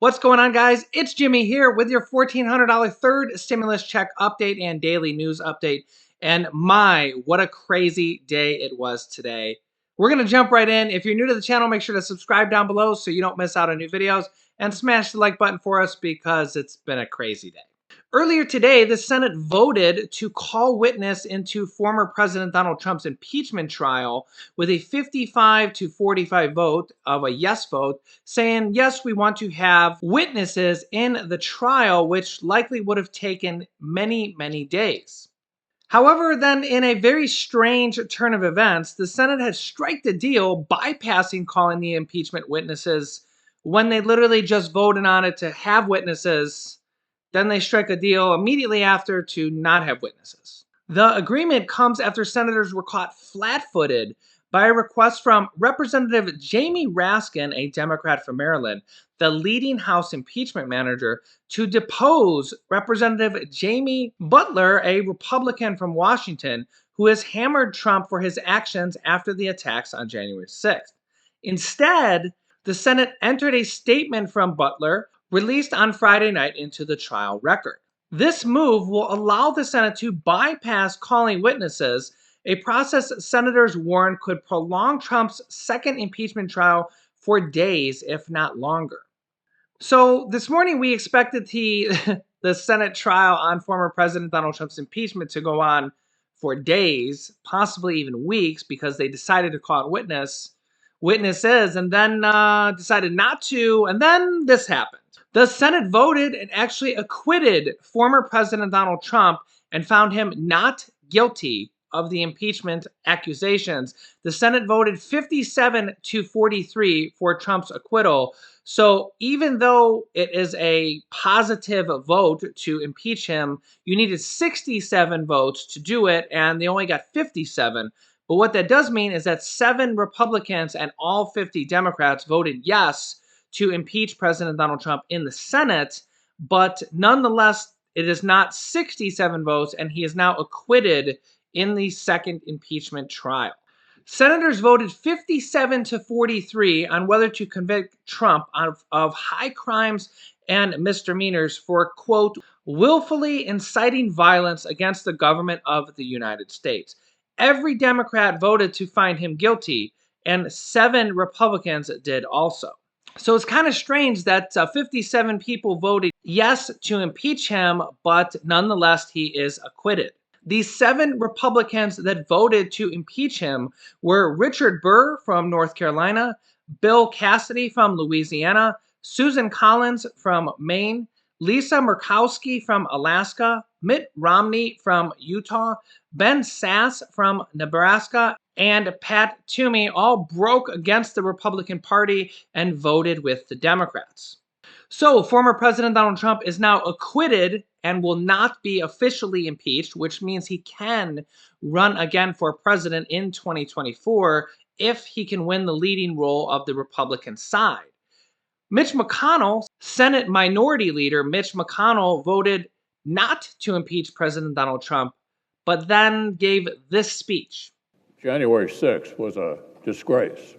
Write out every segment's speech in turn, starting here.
What's going on, guys? It's Jimmy here with your $1,400 third stimulus check update and daily news update. And what a crazy day it was today. We're going to jump right in. If you're new to the channel, make sure to subscribe down below so you don't miss out on new videos and smash the like button for us because it's been a crazy day. Earlier today, the Senate voted to call witness into former President Donald Trump's impeachment trial with a 55-45 vote of a yes vote, saying, yes, we want to have witnesses in the trial, which likely would have taken many, many days. However, then in a very strange turn of events, the Senate has struck the deal, bypassing calling the impeachment witnesses when they literally just voted on it to have witnesses. Then they strike a deal immediately after to not have witnesses. The agreement comes after senators were caught flat-footed by a request from Representative Jamie Raskin, a Democrat from Maryland, the leading House impeachment manager, to depose Representative Jamie Butler, a Republican from Washington, who has hammered Trump for his actions after the attacks on January 6th. Instead, the Senate entered a statement from Butler released on Friday night into the trial record. This move will allow the Senate to bypass calling witnesses, a process senators warned could prolong Trump's second impeachment trial for days, if not longer. So this morning we expected the Senate trial on former President Donald Trump's impeachment to go on for days, possibly even weeks, because they decided to call witnesses and then decided not to, and then this happened. The Senate voted and actually acquitted former President Donald Trump and found him not guilty of the impeachment accusations. The Senate voted 57-43 for Trump's acquittal. So even though it is a positive vote to impeach him, you needed 67 votes to do it, and they only got 57. But what that does mean is that 7 Republicans and all 50 Democrats voted yes to impeach President Donald Trump in the Senate, but nonetheless, it is not 67 votes, and he is now acquitted in the second impeachment trial. Senators voted 57-43 on whether to convict Trump of high crimes and misdemeanors for, quote, willfully inciting violence against the government of the United States. Every Democrat voted to find him guilty, and 7 Republicans did also. So it's kind of strange that 57 people voted yes to impeach him, but nonetheless, he is acquitted. These 7 Republicans that voted to impeach him were Richard Burr from North Carolina, Bill Cassidy from Louisiana, Susan Collins from Maine, Lisa Murkowski from Alaska, Mitt Romney from Utah, Ben Sasse from Nebraska, and Pat Toomey all broke against the Republican Party and voted with the Democrats. So former President Donald Trump is now acquitted and will not be officially impeached, which means he can run again for president in 2024 if he can win the leading role of the Republican side. Mitch McConnell, Senate Minority Leader Mitch McConnell, voted not to impeach President Donald Trump, but then gave this speech. January 6th was a disgrace.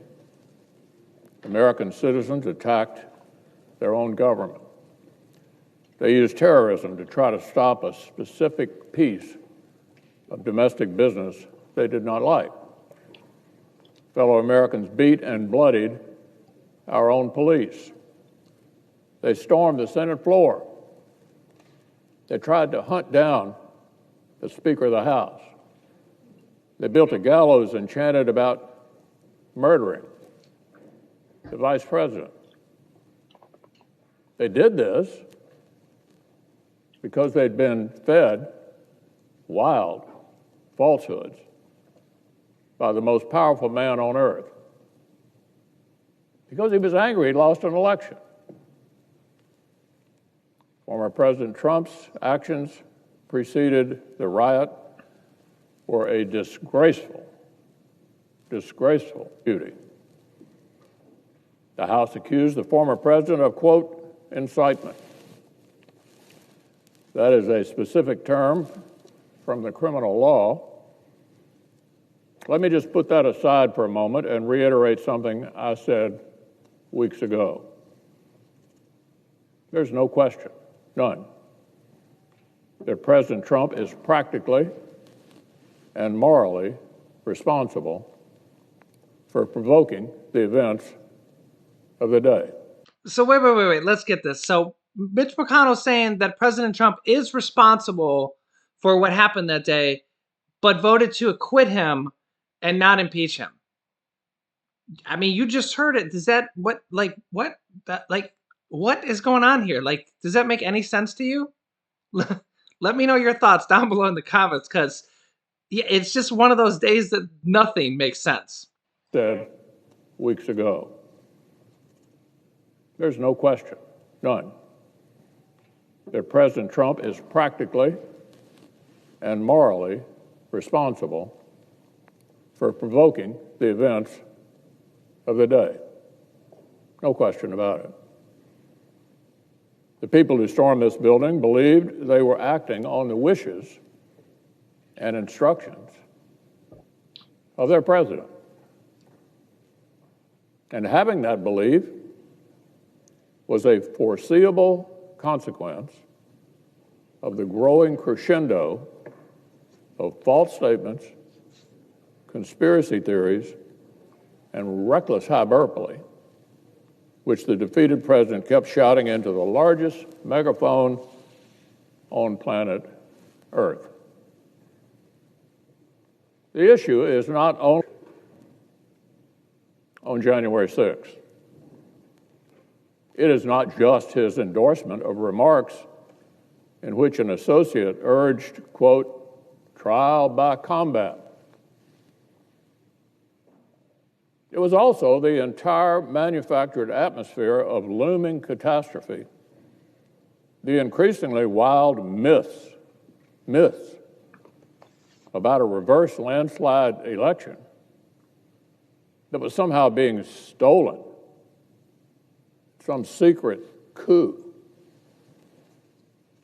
American citizens attacked their own government. They used terrorism to try to stop a specific piece of domestic business they did not like. Fellow Americans beat and bloodied our own police. They stormed the Senate floor. They tried to hunt down the Speaker of the House. They built a gallows and chanted about murdering the Vice President. They did this because they'd been fed wild falsehoods by the most powerful man on earth. Because he was angry he'd lost an election. Former President Trump's actions preceded the riot were a disgraceful duty. The House accused the former president of, quote, incitement. That is a specific term from the criminal law. Let me just put that aside for a moment and reiterate something I said weeks ago. There's no question, none, that President Trump is practically and morally responsible for provoking the events of the day. So wait. Let's get this. So Mitch McConnell's saying that President Trump is responsible for what happened that day, but voted to acquit him and not impeach him. I mean, you just heard it. Does that what is going on here? Like, does that make any sense to you? Let me know your thoughts down below in the comments, because yeah, it's just one of those days that nothing makes sense. Said weeks ago. There's no question, none, that President Trump is practically and morally responsible for provoking the events of the day. No question about it. The people who stormed this building believed they were acting on the wishes and instructions of their president. And having that belief was a foreseeable consequence of the growing crescendo of false statements, conspiracy theories, and reckless hyperbole, which the defeated president kept shouting into the largest megaphone on planet Earth. The issue is not only on January 6th. It is not just his endorsement of remarks in which an associate urged, quote, trial by combat. It was also the entire manufactured atmosphere of looming catastrophe, the increasingly wild myths about a reverse landslide election that was somehow being stolen, some secret coup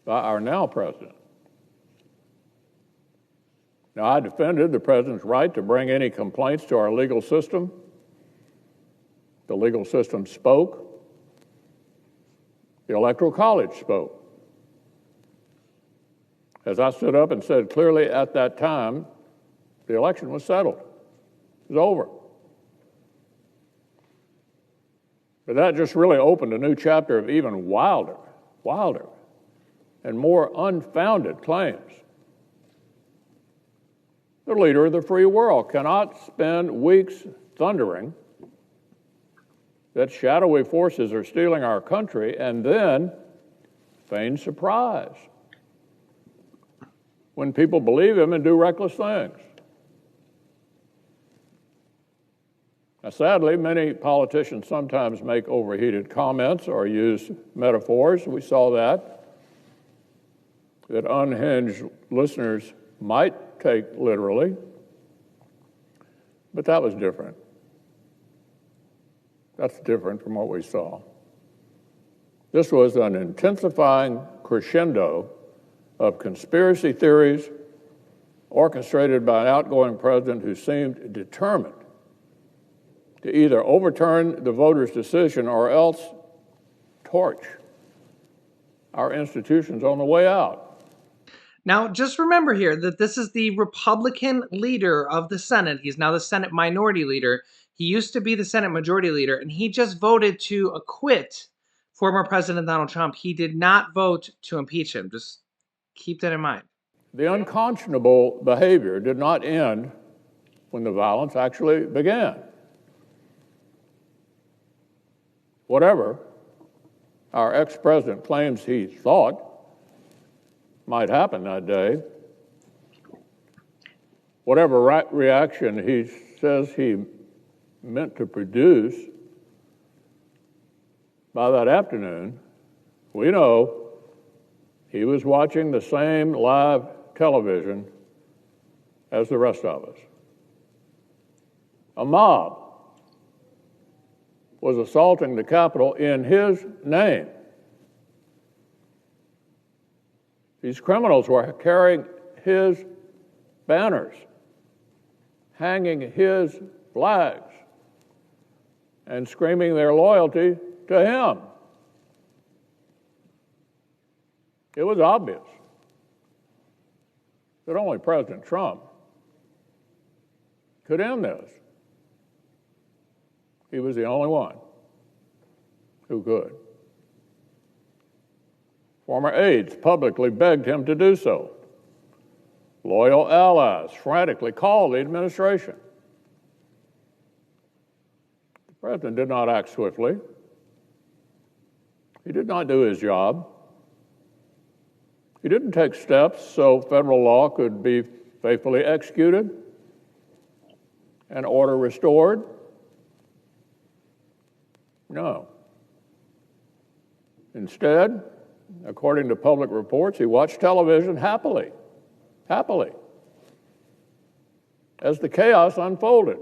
by our now president. Now, I defended the president's right to bring any complaints to our legal system. The legal system spoke. The Electoral College spoke. As I stood up and said clearly at that time, the election was settled. It was over. But that just really opened a new chapter of even wilder, and more unfounded claims. The leader of the free world cannot spend weeks thundering that shadowy forces are stealing our country and then feign surprise when people believe him and do reckless things. Now, sadly, many politicians sometimes make overheated comments or use metaphors. We saw that unhinged listeners might take literally, but that was different. That's different from what we saw. This was an intensifying crescendo of conspiracy theories orchestrated by an outgoing president who seemed determined to either overturn the voters' decision or else torch our institutions on the way out. Now, just remember here that this is the Republican leader of the Senate. He's now the Senate minority leader. He used to be the Senate majority leader, and he just voted to acquit former President Donald Trump. He did not vote to impeach him. Just keep that in mind. The unconscionable behavior did not end when the violence actually began. Whatever our ex-president claims he thought might happen that day, whatever reaction he says he meant to produce by that afternoon, we know he was watching the same live television as the rest of us. A mob was assaulting the Capitol in his name. These criminals were carrying his banners, hanging his flags, and screaming their loyalty to him. It was obvious that only President Trump could end this. He was the only one who could. Former aides publicly begged him to do so. Loyal allies frantically called the administration. The president did not act swiftly. He did not do his job. He didn't take steps so federal law could be faithfully executed and order restored. No. Instead, according to public reports, he watched television happily, as the chaos unfolded.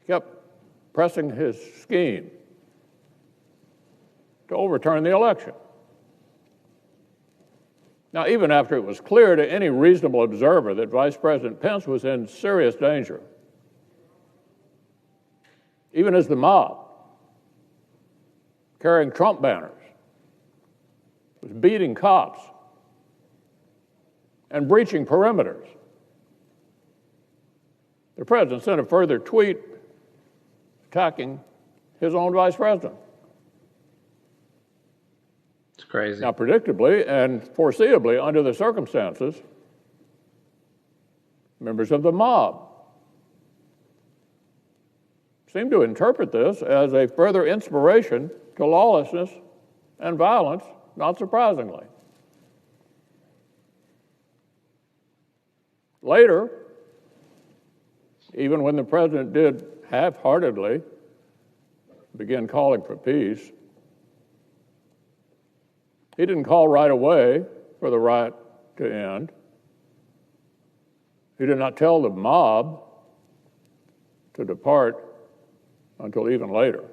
He kept pressing his scheme to overturn the election. Now, even after it was clear to any reasonable observer that Vice President Pence was in serious danger, even as the mob, carrying Trump banners, was beating cops and breaching perimeters, the president sent a further tweet attacking his own vice president. It's crazy. Now, predictably and foreseeably, under the circumstances, members of the mob seem to interpret this as a further inspiration to lawlessness and violence, not surprisingly. Later, even when the president did half-heartedly begin calling for peace, he didn't call right away for the riot to end. He did not tell the mob to depart until even later.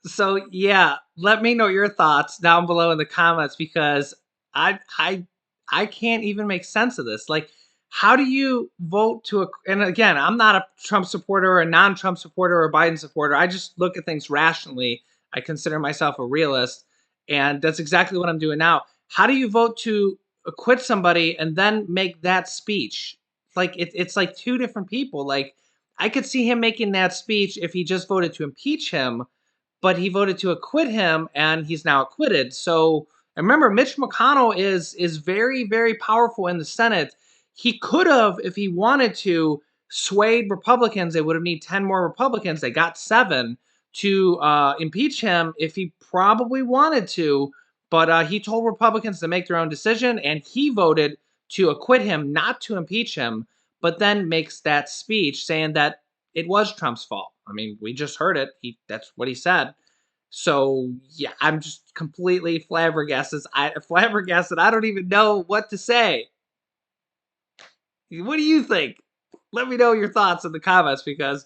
So yeah, let me know your thoughts down below in the comments, because I can't even make sense of this. Like, how do you vote to and again, I'm not a Trump supporter or a non-Trump supporter or a Biden supporter. I just look at things rationally. I consider myself a realist, and that's exactly what I'm doing now. How do you vote to acquit somebody and then make that speech? Like it's like two different people. Like, I could see him making that speech if he just voted to impeach him, but he voted to acquit him and he's now acquitted. So, and remember, Mitch McConnell is very, very powerful in the Senate. He could have, if he wanted to, swayed Republicans. They would have need 10 more Republicans. They got 7 to impeach him if he probably wanted to. But he told Republicans to make their own decision, and he voted to acquit him, not to impeach him, but then makes that speech saying that it was Trump's fault. I mean, we just heard it. That's what he said. So yeah, I'm just completely flabbergasted. Flabbergasted. I don't even know what to say. What do you think? Let me know your thoughts in the comments, because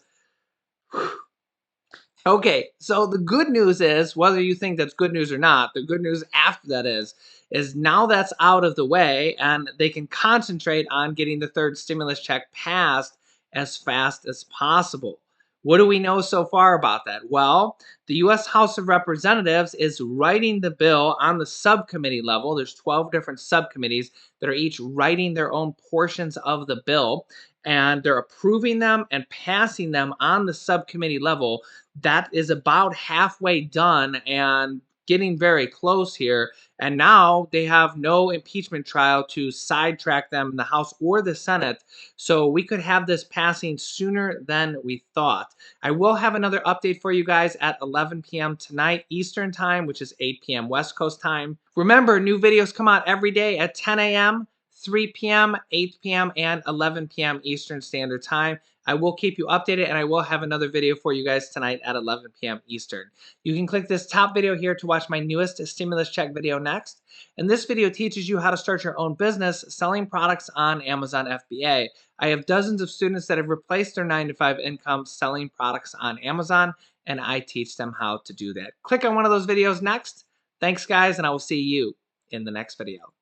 okay, so the good news is, whether you think that's good news or not, the good news after that is now that's out of the way, and they can concentrate on getting the third stimulus check passed as fast as possible. What do we know so far about that? Well, the U.S. House of Representatives is writing the bill on the subcommittee level. There's 12 different subcommittees that are each writing their own portions of the bill, and they're approving them and passing them on the subcommittee level. That is about halfway done and getting very close here. And now they have no impeachment trial to sidetrack them in the House or the Senate. So we could have this passing sooner than we thought. I will have another update for you guys at 11 p.m. tonight Eastern time, which is 8 p.m. West Coast time. Remember, new videos come out every day at 10 a.m., 3 p.m., 8 p.m., and 11 p.m. Eastern Standard Time. I will keep you updated, and I will have another video for you guys tonight at 11 p.m. Eastern. You can click this top video here to watch my newest stimulus check video next. And this video teaches you how to start your own business selling products on Amazon FBA. I have dozens of students that have replaced their 9-to-5 income selling products on Amazon, and I teach them how to do that. Click on one of those videos next. Thanks, guys, and I will see you in the next video.